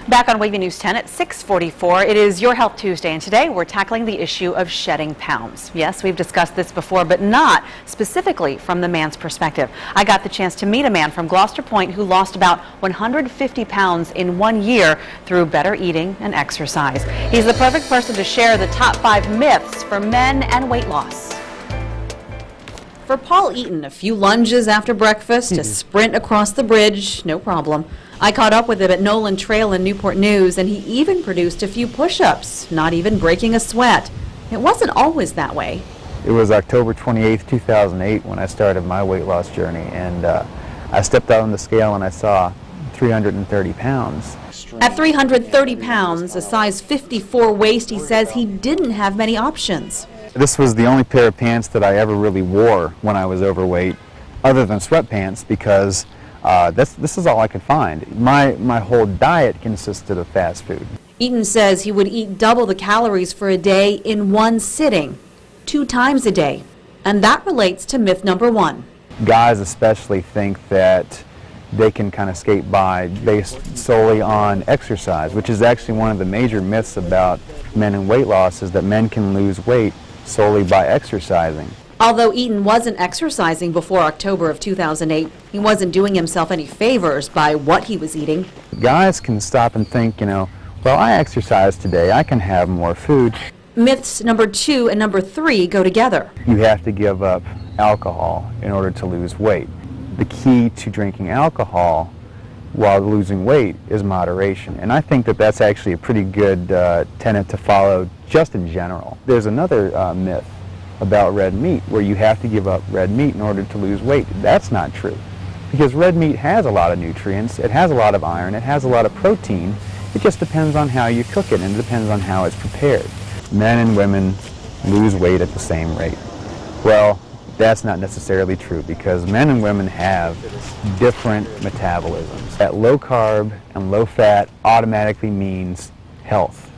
Back on Wavy News 10 at 6:44, it is Your Health Tuesday, and today we're tackling the issue of shedding pounds. Yes, we've discussed this before, but not specifically from the man's perspective. I got the chance to meet a man from Gloucester Point who lost about 150 pounds in 1 year through better eating and exercise. He's the perfect person to share the top 5 myths for men and weight loss. For Paul Eaton, a few lunges after breakfast, a sprint across the bridge, no problem. I caught up with him at Nolan Trail in Newport News, and he even produced a few push-ups, not even breaking a sweat. It wasn't always that way. It was October 28th, 2008 when I started my weight loss journey, and I stepped out on the scale and I saw 330 pounds. At 330 pounds, a size 54 waist, he says he didn't have many options. This was the only pair of pants that I ever really wore when I was overweight, other than sweatpants, because this is all I could find. My whole diet consisted of fast food. Eaton says he would eat double the calories for a day in one sitting, 2 times a day. And that relates to myth number 1. Guys especially think that they can kind of skate by based solely on exercise, which is actually one of the major myths about men and weight loss, is that men can lose weight solely by exercising. Although Eaton wasn't exercising before October of 2008, he wasn't doing himself any favors by what he was eating. Guys can stop and think, well, I exercised today, I can have more food. Myths number 2 and number 3 go together. You have to give up alcohol in order to lose weight. The key to drinking alcohol while losing weight is moderation, and I think that that's actually a pretty good tenet to follow just in general. There's another myth about red meat, where you have to give up red meat in order to lose weight. That's not true, because red meat has a lot of nutrients, it has a lot of iron, it has a lot of protein. It just depends on how you cook it, and it depends on how it's prepared. Men and women lose weight at the same rate. Well, that's not necessarily true, because men and women have different metabolisms. That low carb and low fat automatically means health.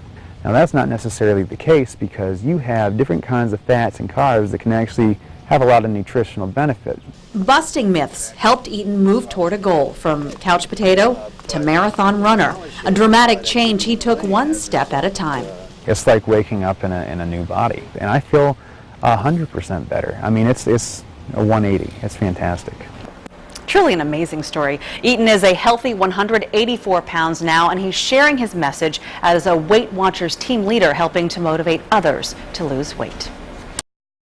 Now that's not necessarily the case, because you have different kinds of fats and carbs that can actually have a lot of nutritional benefit. Busting myths helped Eaton move toward a goal, from couch potato to marathon runner. A dramatic change he took one step at a time. It's like waking up in a new body, and I feel 100% better. I mean, it's a 180. It's fantastic. Truly an amazing story. Eaton is a healthy 184 pounds now, and he's sharing his message as a Weight Watchers team leader, helping to motivate others to lose weight.